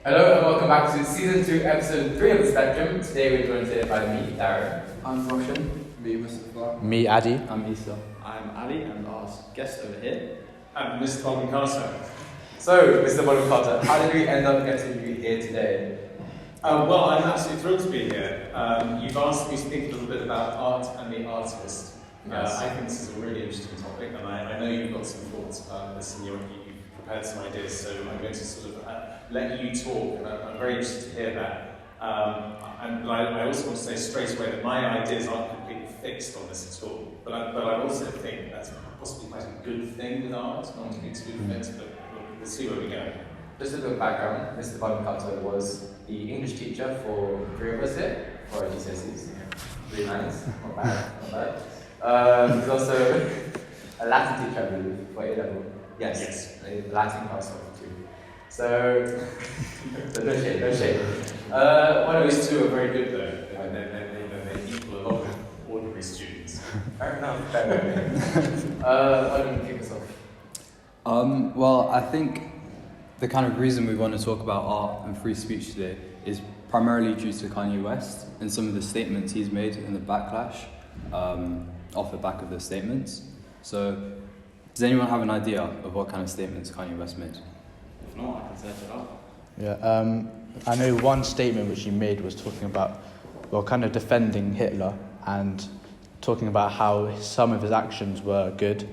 Hello and welcome back to Season 2, Episode 3 of The Spectrum. Today we're joined today by me, Darren. I'm Roshan. Me, Mr. Clark. Me, Addy. I'm Issa. I'm Ali, and our guest over here. I'm Mr Bonham Carter. So, Mr Bonham Carter, how did we end up getting you here today? Well, I'm absolutely thrilled to be here. You've asked me to think a little bit about art and the artist. Yes. I think this is a really interesting topic, and I know you've got some thoughts about this, and you've prepared some ideas, so I'm going to sort of let you talk, and I'm very interested to hear that. And I also want to say straight away that my ideas aren't completely fixed on this at all, but I also think that's possibly quite a good thing with art, not to be too fixed, but we'll see where we go. Just a little background, Mr Bonham Carter was the English teacher for 3 of us here, for our GCSEs. Really nice, not bad, not bad. He's also a Latin teacher, I believe, for A-level. Yes. A Latin class of 2. So no shade, no shade. One of Those two are very good though, they equal a lot of ordinary students. Fair enough, fair enough. Why don't you kick us off? Well, I think the kind of reason we want to talk about art and free speech today is primarily due to Kanye West and some of the statements he's made and the backlash off the back of the statements. So, does anyone have an idea of what kind of statements Kanye West made? If not, I can search it up. Yeah, I know one statement which he made was talking about, well, kind of defending Hitler and talking about how some of his actions were good,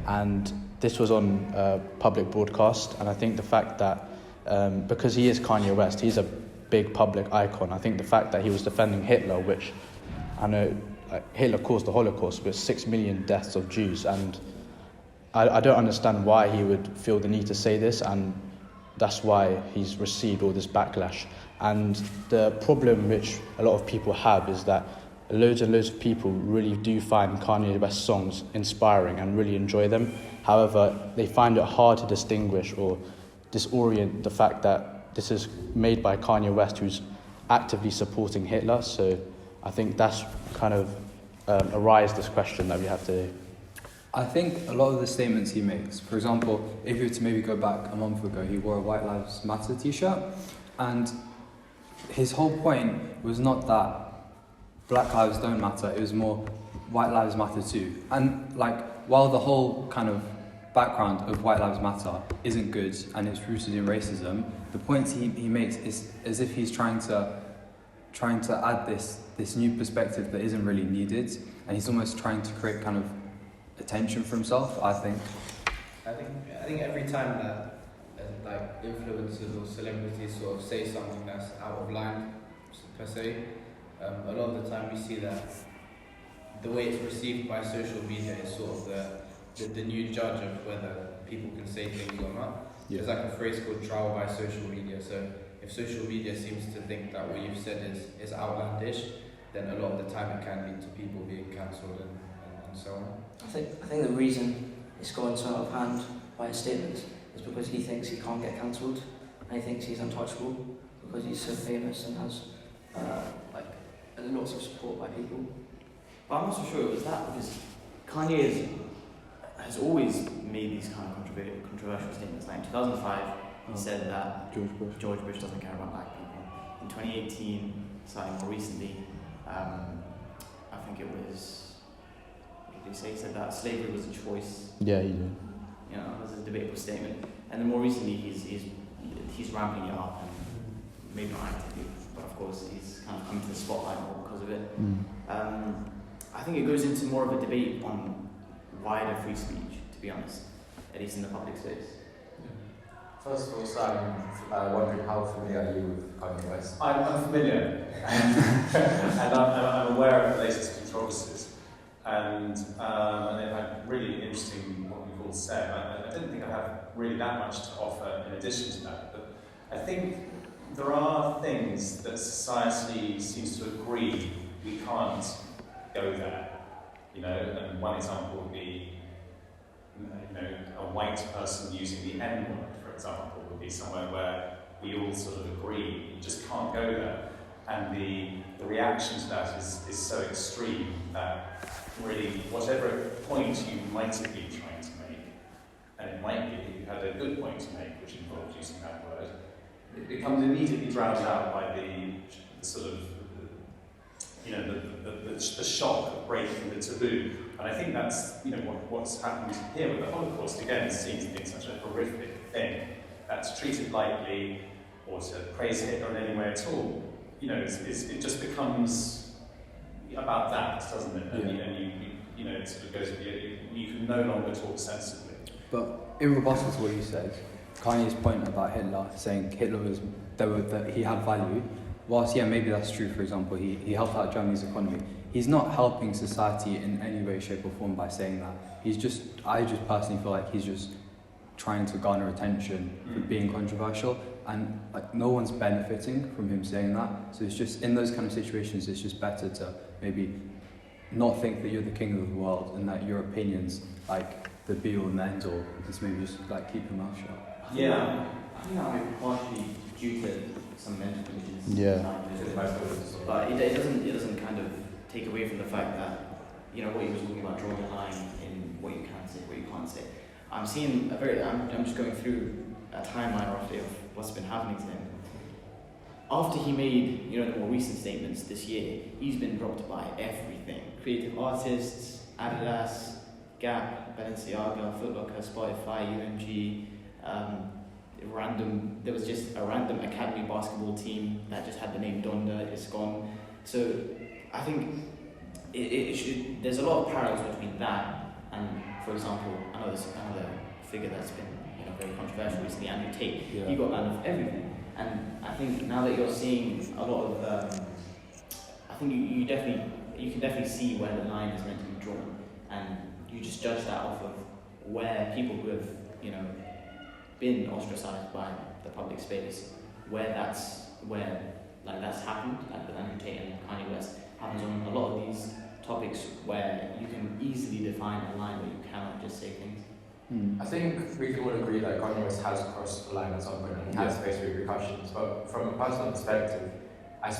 and this was on public broadcast. And I think the fact that because he is Kanye West, he's a big public icon. I think the fact that he was defending Hitler, which I know Hitler caused the Holocaust with 6 million deaths of Jews, and I don't understand why he would feel the need to say this, and that's why he's received all this backlash. And the problem which a lot of people have is that loads and loads of people really do find Kanye West songs inspiring and really enjoy them. However, they find it hard to distinguish or disorient the fact that this is made by Kanye West, who's actively supporting Hitler. So I think that's kind of arise this question that we have to. I think a lot of the statements he makes, for example, if you were to maybe go back a month ago, he wore a White Lives Matter t-shirt, and his whole point was not that Black lives don't matter, it was more White Lives Matter too. And while the whole kind of background of White Lives Matter isn't good and it's rooted in racism, the points he makes is as if he's trying to add this new perspective that isn't really needed, and he's almost trying to create kind of attention for himself, I think. I think every time that influencers or celebrities sort of say something that's out of line per se, a lot of the time we see that the way it's received by social media is sort of the new judge of whether people can say things or not. Yeah. There's like a phrase called trial by social media. So if social media seems to think that what you've said is outlandish, then a lot of the time it can lead to people being cancelled and so on. I think the reason it's gone so out of hand by his statements is because he thinks he can't get cancelled, and he thinks he's untouchable because he's so famous and has lots of support by people. But I'm not so sure it was that, because Kanye has always made these kind of controversial statements. Like in 2005, he said that George Bush doesn't care about black people. In 2018, starting more recently, I think it was, what did he say? He said that slavery was a choice. Yeah, he did. You know, it was a debatable statement. And then more recently, he's ramping it up, and maybe not actively, but of course he's kind of come to the spotlight more because of it. I think it goes into more of a debate on wider free speech, to be honest, at least in the public space. First of all, so I'm wondering how familiar are you with Kanye West? I'm familiar, and I'm aware of the latest controversies, and I'm really interesting what you've all said. I don't think I have really that much to offer in addition to that, but I think there are things that society seems to agree we can't go there, and one example would be, a white person using the N-word, for example, would be somewhere where we all sort of agree you just can't go there, and the reaction to that is so extreme that really whatever point you might have been trying to make, and it might be that you had a good point to make which involved using that word, it becomes immediately drowned out by the sort of, the shock of breaking the taboo. And I think that's, what's happened here with the Holocaust, again, is seen as being such a horrific thing that's treated lightly, or to praise Hitler in any way at all. It just becomes about that, doesn't it? And, it sort of goes, you can no longer talk sensibly. But in rebuttal to what you said, Kanye's point about Hitler, saying that he had value, whilst maybe that's true, for example, he helped out Germany's economy, he's not helping society in any way, shape or form by saying that. I just personally feel like he's just trying to garner attention for being controversial, and no one's benefiting from him saying that. So it's just, in those kind of situations, it's just better to maybe not think that you're the king of the world and that your opinion's the be all and the end all. Just maybe just keep your mouth shut. Yeah, I think that might be partially due to some mental conditions. Yeah. But it doesn't kind of take away from the fact that, what he was talking about, drawing a line in what you can say, what you can't say. I'm just going through a timeline roughly of what's been happening to him. After he made, the more recent statements this year, he's been dropped by everything. Creative artists, Adidas, Gap, Balenciaga, Foot Locker, Spotify, UMG, there was just a random academy basketball team that just had the name Donda, it's gone. So I think there's a lot of parallels between that and, for example, another figure that's been very controversial recently, Andrew Tate. Yeah. He got banned of everything. And I think now that you're seeing a lot of, I think you can definitely see where the line is meant to be drawn, and you just judge that off of where people who have, been ostracized by the public space, where that's happened, like with Andrew Tate and Kanye West, happens on a lot of these topics where you can easily define a line where you cannot just say things. I think we can all agree that Kanye West has crossed the line at some point and he has faced repercussions, but from a personal perspective, I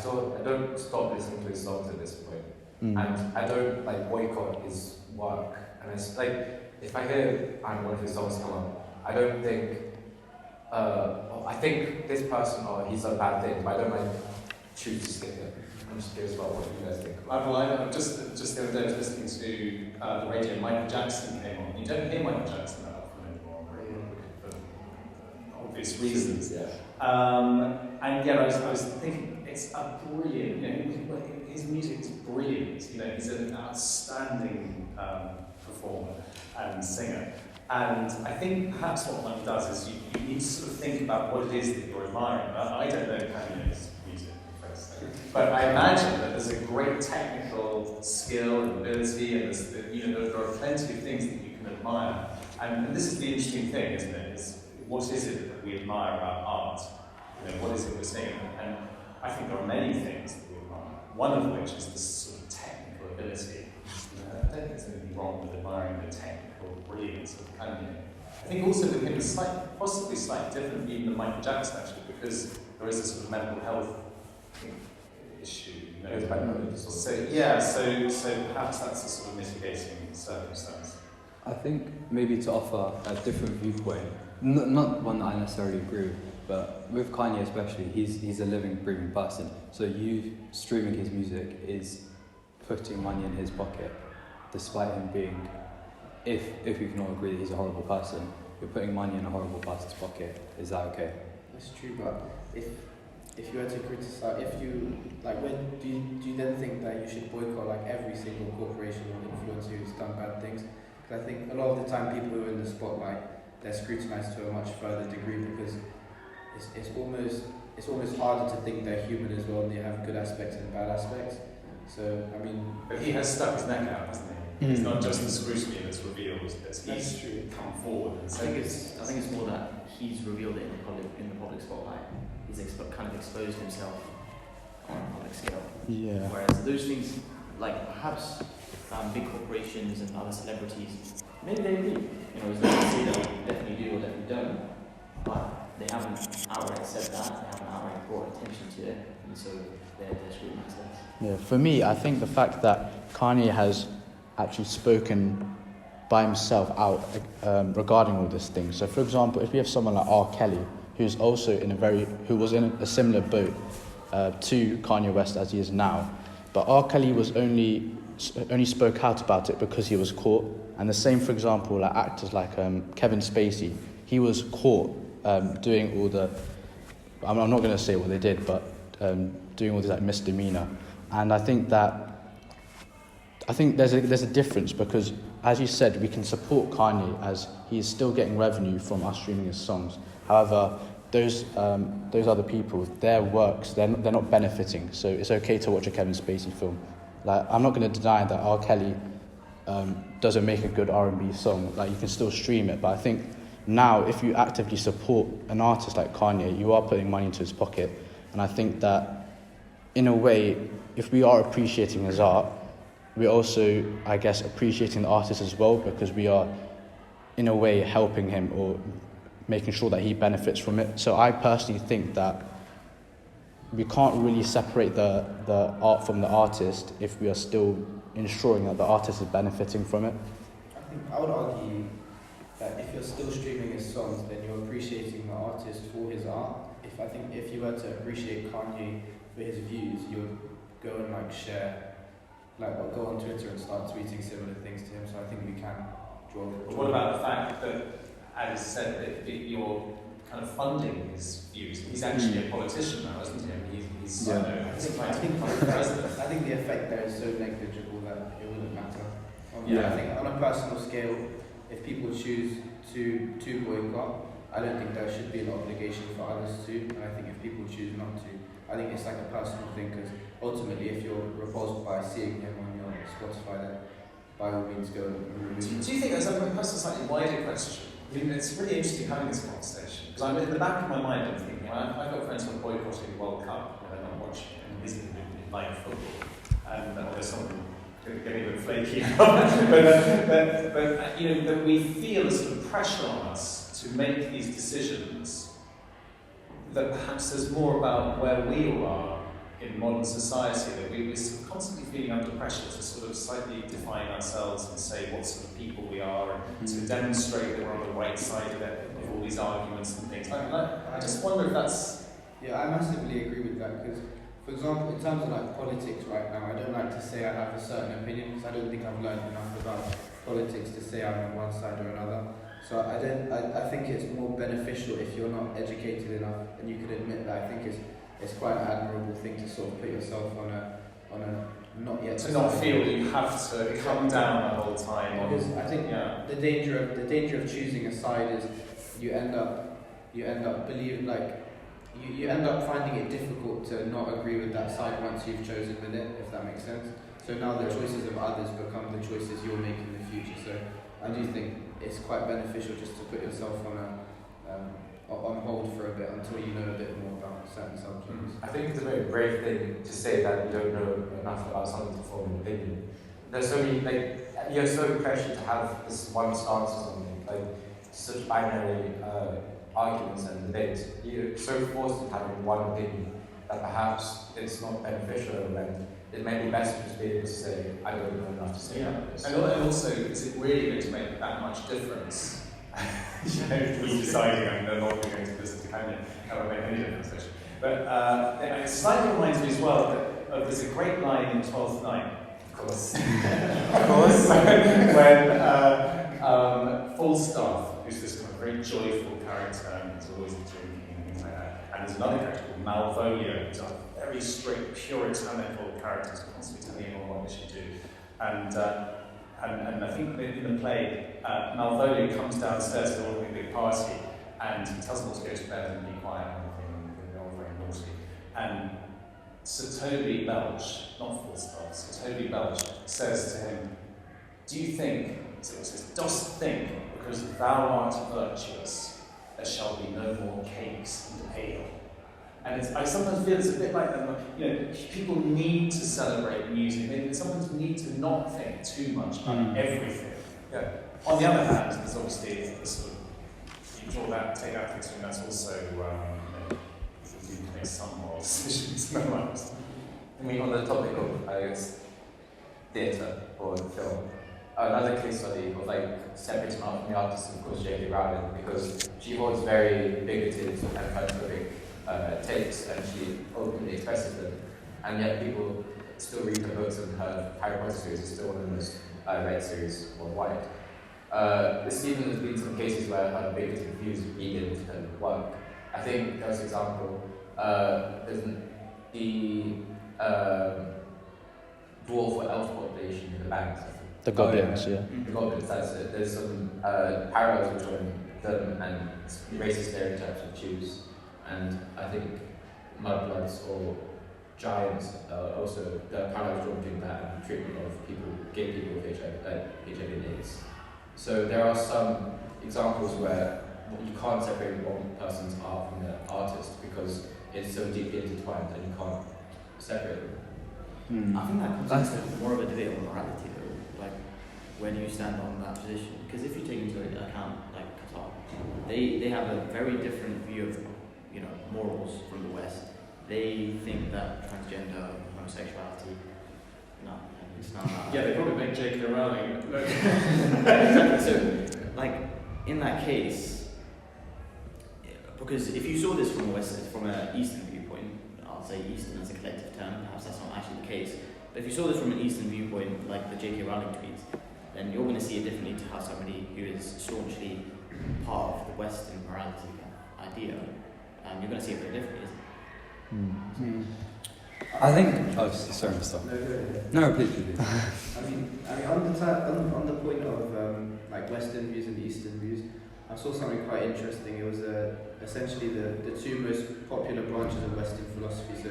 don't stop listening to his songs at this point. And I don't boycott his work. And it's if I hear one of his songs come on, I don't think I think this person he's a bad thing, but I don't choose to skip it. I'm just curious about what you guys think. Just the other day I was listening to the radio, Michael Jackson came on. You don't hear Michael Jackson that often anymore, for obvious reasons. Yeah. And yet I was thinking, it's a brilliant, his music is brilliant. He's an outstanding performer and singer. And I think perhaps what one does is you need to sort of think about what it is that you're admiring. I don't know Kanye's music, but I imagine that there's a great technical skill and ability, and there are plenty of things that you can admire. And this is the interesting thing, isn't it? What is it that we admire about art? What is it we're seeing? And I think there are many things that we admire. One of which is this sort of technical ability. I don't think there's anything wrong with admiring the technical brilliance of Kanye. I think also with him is possibly slightly different even than Michael Jackson, actually, because there is a sort of mental health issue. So perhaps that's a sort of mitigating circumstance. I think maybe to offer a different viewpoint, not one that I necessarily agree with, but with Kanye especially, he's a living, breathing person. So you streaming his music is putting money in his pocket, despite him being, if we can all agree that he's a horrible person, you're putting money in a horrible person's pocket. Is that okay? That's true, but if you were to criticize, when do you then think that you should boycott every single corporation or influencer who's done bad things? Because I think a lot of the time people who are in the spotlight, they're scrutinized to a much further degree because it's almost harder to think they're human as well, and they have good aspects and bad aspects. So but he has stuck his neck out, hasn't he? It's not just the scrutiny that's revealed; he's come forward and said. I think it's more that he's revealed it in the public spotlight. He's kind of exposed himself on a public scale. Yeah. Whereas those things, perhaps big corporations and other celebrities, maybe they do. As they say they definitely do or definitely don't, but they haven't outright said that. They haven't outright brought attention to it, and so they're scrutinized. Yeah. For me, I think the fact that Kanye has actually spoken by himself out regarding all this thing. So, for example, if we have someone like R. Kelly, who's also who was in a similar boat to Kanye West as he is now. But R. Kelly was only spoke out about it because he was caught. And the same, for example, like actors like Kevin Spacey, he was caught doing all the, I'm not going to say what they did, but doing all this like misdemeanor. And I think there's a difference because, as you said, we can support Kanye as he is still getting revenue from us streaming his songs. However, those other people, their works, they're not benefiting. So it's okay to watch a Kevin Spacey film. Like, I'm not going to deny that R. Kelly doesn't make a good R&B song. Like, you can still stream it, but I think now if you actively support an artist like Kanye, you are putting money into his pocket. And I think that, in a way, if we are appreciating his art, we're also, I guess, appreciating the artist as well, because we are, in a way, helping him or making sure that he benefits from it. So I personally think that we can't really separate the art from the artist if we are still ensuring that the artist is benefiting from it. I would argue that if you're still streaming his songs, then you're appreciating the artist for his art. If you were to appreciate Kanye for his views, you would go and go on Twitter and start tweeting similar things to him. So I think we can draw. But what about the fact that, as said, that you're kind of funding his views? He's actually a politician now, isn't he? He's I think the effect there is so negligible that it wouldn't matter. I think on a personal scale, if people choose to boycott, I don't think there should be an obligation for others to. And I think if people choose not to, I think it's like a personal thing, because ultimately, if you're repulsed by seeing him on your Spotify, then by all means go and remove him. Do you think there's a slightly wider question? I mean, it's really interesting having this conversation, because I'm in the back of my mind, I'm thinking, I've got friends who are boycotting the World Cup, and they're not watching it, and isn't like football, and there's something getting a bit flaky, but that we feel a sort of pressure on us to make these decisions, that perhaps there's more about where we all are in modern society, that we're constantly feeling under pressure to sort of slightly define ourselves and say what sort of people we are, and to demonstrate that we're on the right side of all these arguments and things. I just wonder if that's... Yeah, I massively agree with that, because, for example, in terms of like politics right now, I don't like to say I have a certain opinion, because I don't think I've learned enough about politics to say I'm on one side or another. So I think it's more beneficial if you're not educated enough, and you can admit that. I think it's quite an admirable thing to sort of put yourself on a not yet. To not feel that you have to come down the whole time. Because I think the danger of choosing a side is you end up believing, like, you end up finding it difficult to not agree with that side once you've chosen with it, if that makes sense. So now the choices of others become the choices you'll make in the future. So I do think it's quite beneficial just to put yourself on hold for a bit until you know a bit more about certain subjects. I think it's a very brave thing to say that you don't know enough about something to form an opinion. There's so many, like, you're so pressured to have this one stance or something, like such binary arguments and debates. You're so forced to having one opinion that perhaps it's not beneficial, and it may be best to just be able to say, I don't know enough to say about this. And also, is it really going to make that much difference? We deciding I'm not going to visit Kanye, that would make any difference. But it slightly reminds me as well that there's a great line in 12th Night, of course, when Falstaff, who's this kind of very joyful character, and he's always drinking and things like that, and there's another character called Malvolio, who's a very strict, puritanical character who's constantly telling him what they should do. And I think in the play, Malvolio comes downstairs to a big party, and he tells them all to go to bed and be quiet and everything, and they're all very naughty. And Sir Toby Belch, not Falstaff, Sir Toby Belch says to him, do you think, so he says, dost think, because thou art virtuous, there shall be no more cakes and ale. And I sometimes feel it's a bit like, people need to celebrate music. They sometimes need to not think too much about everything. Yeah. On the other hand, there's obviously the sort of, you draw that, take that picture, and that's also, you can make some moral decisions. I mean, on the topic of, I guess, theatre or film, another case study of like separating out from the artist, of course, J.K. Rowling, because she was very bigoted and kind takes and she openly expresses them, and yet people still read her books, and her Harry Potter series is still one of the most read series worldwide. There's even been some cases where her biggest reviews read her work. I think there was an example, there's the dwarf or elf population in the banks. The goblins, yeah. The goblins, that's it. There's some parallels between them and racist stereotypes of Jews. And I think mudbloods or giants also, the parallels drawn between that and treatment of people, gay people with HIV and AIDS. So there are some examples where you can't separate one person's art from the artist because it's so deeply intertwined and you can't separate them. I think that comes into more of a debate on morality though. Like, where do you stand on that position? Because if you take into account like Qatar, they have a very different view of morals from the West. They think that transgender homosexuality, no, it's not. Yeah, they probably make J.K. Rowling. So, like in that case, because if you saw this from an Eastern viewpoint, I'll say Eastern as a collective term. Perhaps that's not actually the case. But if you saw this from an Eastern viewpoint, like the J.K. Rowling tweets, then you're going to see it differently to how somebody who is staunchly part of the Western morality idea, you're going to see it very differently, isn't it? I think. Oh, sorry, Mr. No, go ahead. No, please. I mean, on the point of like Western views and Eastern views, I saw something quite interesting. It was essentially the two most popular branches of Western philosophy. So,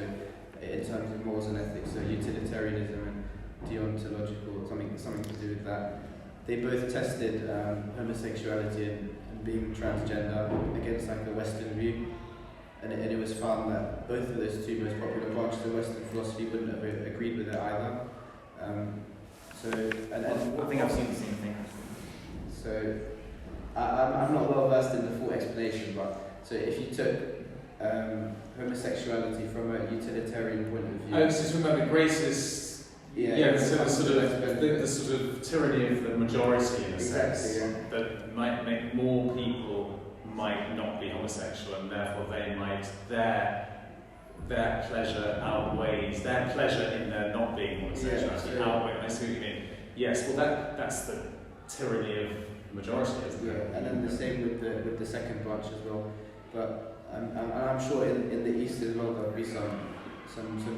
in terms of morals and ethics, so utilitarianism and deontological, something to do with that. They both tested homosexuality and being transgender against like a Western view, and it was found that both of those two most popular branches of Western philosophy wouldn't have agreed with it either. I think I've seen the same thing. So I'm not well versed in the full explanation, but so if you took homosexuality from a utilitarian point of view. Oh, so you're talking about the racist. So the sort of tyranny of the majority in a sense that might make more people might not be homosexual, and therefore they might their pleasure outweighs their pleasure in their not being homosexuality outweigh. I see what you mean. Yes, well that's the tyranny of the majority, isn't it? And then the same with the second branch as well. But I'm sure in the East as well there'll be some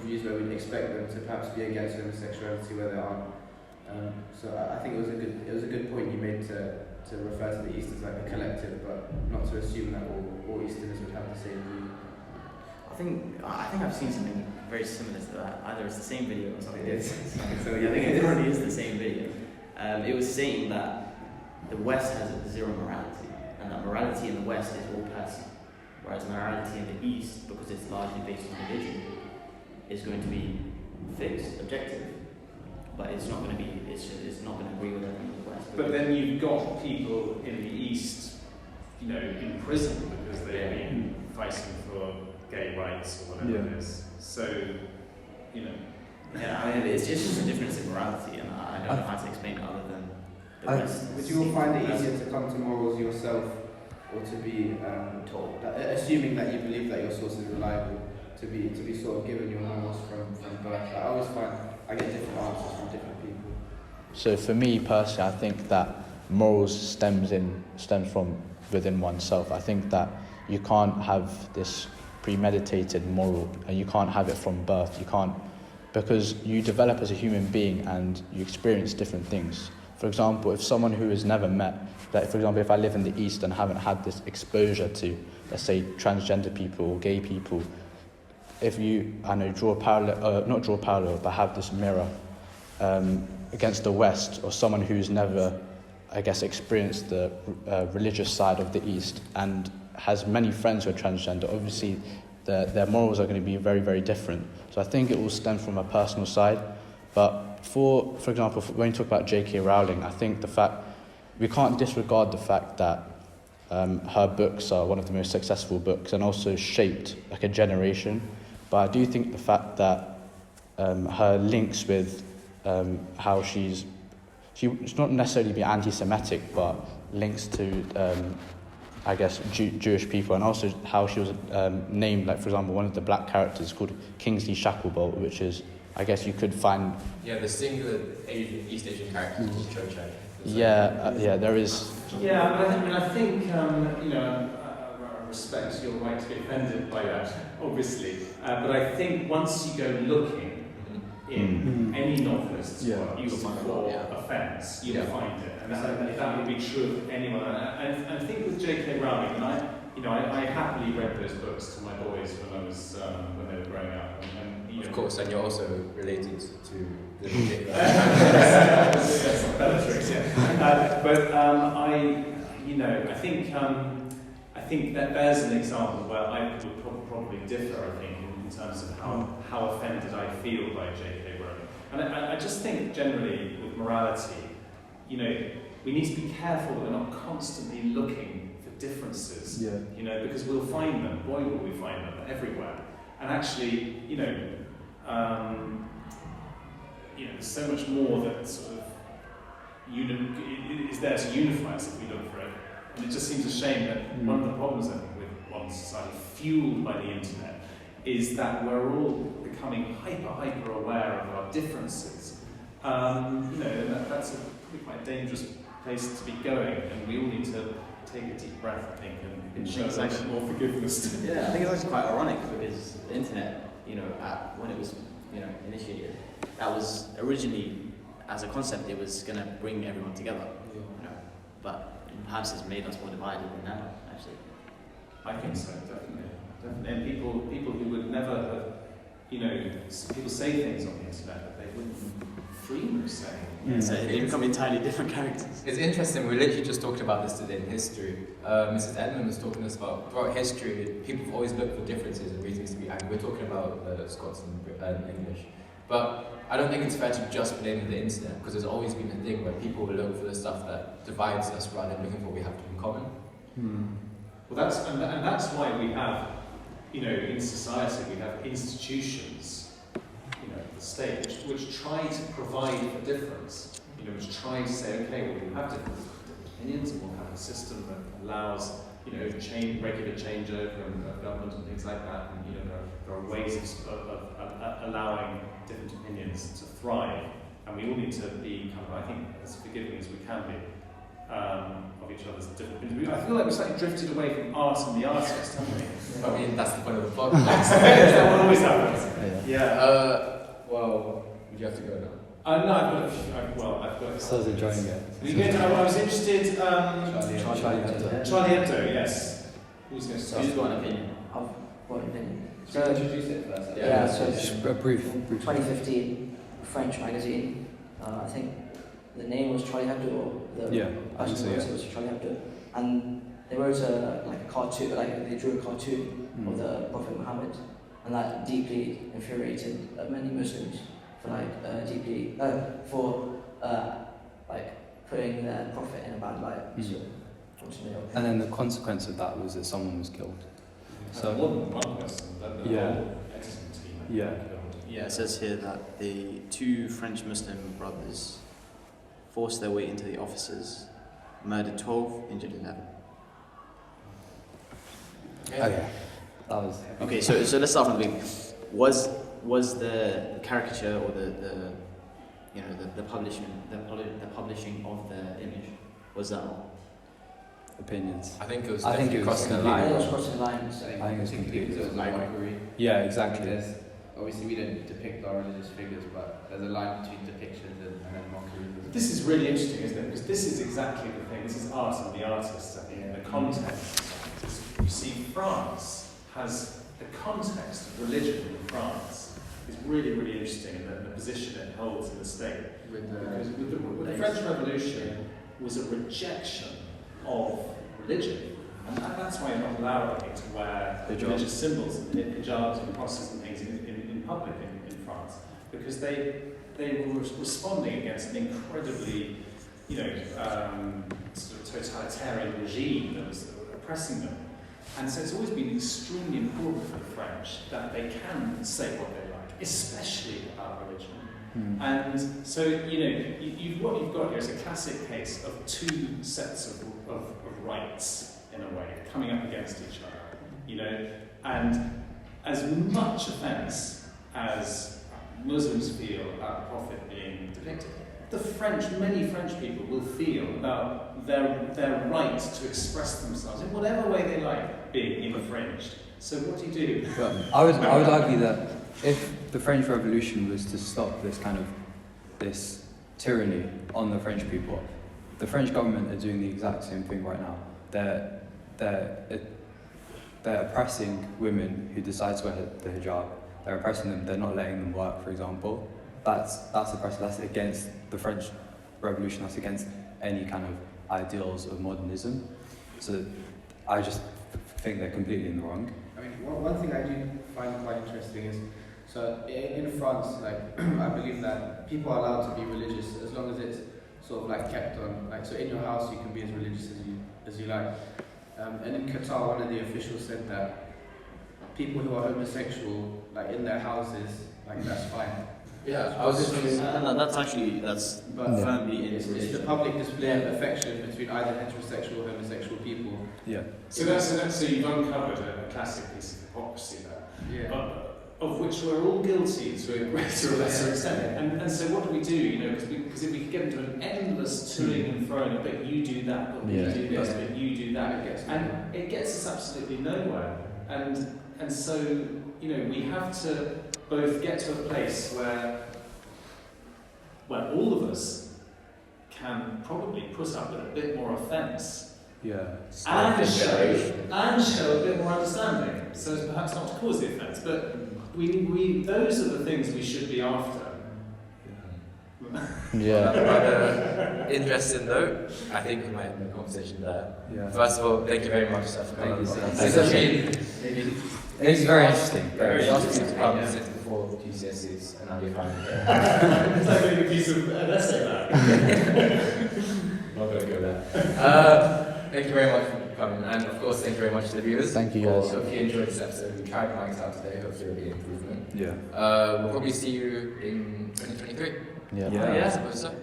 views where we'd expect them to perhaps be against homosexuality where they aren't. So I think it was a good point you made to refer to the East as like a collective, but not to assume that all Easterners would have the same view. I think I've seen something very similar to that. Either it's the same video or something. It is. So yeah, I think it probably is the same video. It was saying that the West has zero morality, and that morality in the West is all personal, whereas morality in the East, because it's largely based on religion, is going to be fixed, objective, but it's not going to be. It's not going to agree with everything in the West. But then you've got people in the East, in prison because they've been fighting for gay rights or whatever it is. So, Yeah, I mean, it's just a difference in morality, and I don't know how to explain it other than the West. Would you all find it easier to come to morals yourself, or to be told, assuming that you believe that your source is reliable, to be sort of given your morals from birth? I always find I get different answers from different people. So for me personally, I think that morals stems from within oneself. I think that you can't have this premeditated moral, and you can't have it from birth. You can't, because you develop as a human being and you experience different things. For example, if someone who has never met, like for example, if I live in the East and haven't had this exposure to, let's say, transgender people or gay people, if you, draw a parallel, not draw a parallel, but have this mirror against the West, or someone who's never, experienced the religious side of the East and has many friends who are transgender, obviously their morals are going to be very, very different. So I think it will stem from a personal side. But for example, when you talk about J.K. Rowling, I think we can't disregard the fact that her books are one of the most successful books and also shaped like a generation. But I do think the fact that her links with how she's not necessarily be anti-Semitic, but links to I guess, Jewish people, and also how she was named, like, for example, one of the black characters called Kingsley Shacklebolt, which is, I guess you could find... Yeah, the singular East Asian character called Cho Chang. Yeah, there is... Yeah, but I think I respect your right to be offended by that, obviously. But I think once you go looking in any novelist's work, you will find offence, you'll find it. And that would be true of anyone. And I think with J.K. Rowling, and I happily read those books to my boys when they were growing up. Of course, and you're also related to the J.K. Rowling. That's Bellatrix, yeah. I think that there's an example where I would probably differ, I think, in terms of how offended I feel by J.K. Rowling. And I just think generally with morality, we need to be careful that we're not constantly looking for differences. Because we'll find them. Boy, will we find them everywhere. And actually, there's so much more that sort of is there to unify us if we look for it. And it just seems a shame that one of the problems, I think, with modern society, fueled by the internet, is that we're all becoming hyper aware of our differences. That's a probably quite dangerous place to be going, and we all need to take a deep breath, I think, and show a bit more forgiveness. Yeah, I think it's actually quite ironic because the internet, when it was, initiated, that was originally, as a concept, it was going to bring everyone together. But perhaps it's made us more divided than now, actually. I think so, definitely. And people who would never have, people say things on the internet that they wouldn't dream of saying. So they become entirely different characters. It's interesting, we literally just talked about this today in history. Mrs. Edmund was talking to us about, throughout history, people have always looked for differences and reasons to be angry. We're talking about Scots and English. But I don't think it's fair to just blame the internet, because there's always been a thing where people will look for the stuff that divides us rather than looking for what we have in common. Well, that's why we have, in society, we have institutions, the state, which try to provide for difference, which try to say, okay, well, we have different opinions, and we'll have a system that allows, regular changeover of government and things like that, and there are ways of allowing different opinions to thrive, and we all need to be I think, as forgiving as we can be of each other's different opinions. I feel like we've slightly drifted away from art and the artist, haven't we? I mean, that's the point of the podcast. That what always happens. Well, would you have to go now? No, I've got it. So I was enjoying it. I was interested. Charlie Hebdo. Charlie Hebdo, yes. Who's going to start? Who's got an opinion? I've got an opinion. So introduce it first. Yeah, so Just a brief. 2015, a French magazine. I think the name was Charlie Hebdo, or the I think so, it was Charlie Hebdo, and they wrote a cartoon, they drew a cartoon of the Prophet Muhammad, and that deeply infuriated many Muslims for putting their prophet in a bad light. So, And then the consequence of that was that someone was killed. So more than one person, the whole excellent team. Yeah, it says here that the two French Muslim brothers forced their way into the offices, murdered 12, injured 11. Okay. That was... Okay, so let's start from the beginning. Was the caricature or the publishing of the image, was that all? Opinions. I think it was crossing the I line. think it was crossing lines. I think it was completely. It was mockery. Yeah, exactly. There's, obviously, we don't depict our religious figures, but there's a line between depictions and then mockery. This is really interesting, isn't it? Because this is exactly the thing. This is art and the artist, I think, in the context. You see, France has the context of religion in France is really, really interesting, and the position it holds in the state. Because with the French Revolution was a rejection of religion, and that's why you're not allowed, I think, to wear religious symbols and hijabs and crosses and things in public in France, because they were responding against an incredibly, sort of totalitarian regime that was oppressing them. And so it's always been extremely important for the French that they can say what they like, especially about religion. And so, what you've got here is a classic case of two sets of rights in a way, coming up against each other, you know, and as much offence as Muslims feel about the Prophet being depicted, many French people will feel about their right to express themselves in whatever way they like being infringed. So what do you do? But I would argue that if the French Revolution was to stop this tyranny on the French people, the French government are doing the exact same thing right now. They're oppressing women who decide to wear the hijab. They're oppressing them. They're not letting them work, for example. That's oppressive. That's against the French Revolution. That's against any kind of ideals of modernism. So I just think they're completely in the wrong. I mean, one thing I do find quite interesting is, so in France, like I believe that people are allowed to be religious as long as it's sort of like kept on. Like, so in your house you can be as religious as you like. And in Qatar, one of the officials said that people who are homosexual, like in their houses, like that's fine. Yeah, I was just that's But firmly in it's the public display of affection between either heterosexual or homosexual people. Yeah. So you've uncovered a classic piece of hypocrisy there. Yeah. Of which we're all guilty to a greater or lesser extent. And so what do? You know, because if we could get into an endless toing and froing, but you do that, but we do this, but you do that, it gets us absolutely nowhere. And so, you know, we have to both get to a place where all of us can probably put up with a bit more offence. Yeah. And show a bit more understanding, so as perhaps not to cause the offence, but those are the things we should be after. Yeah. Interesting note. I think we might end the conversation there. Yeah. First of all, thank you very much, sir. Thank you, sir. It's very interesting. Very interesting to come sit before GCSEs and now you're finding it. It's like a piece of an essay back. Not going to go there. Thank you very much for coming, and of course, thank you very much to the viewers. Thank you, guys. So if you enjoyed this episode, we tried mics out today. Hopefully, it'll be an improvement. Yeah. We'll probably see you in 2023. Yeah. Yeah. I suppose so.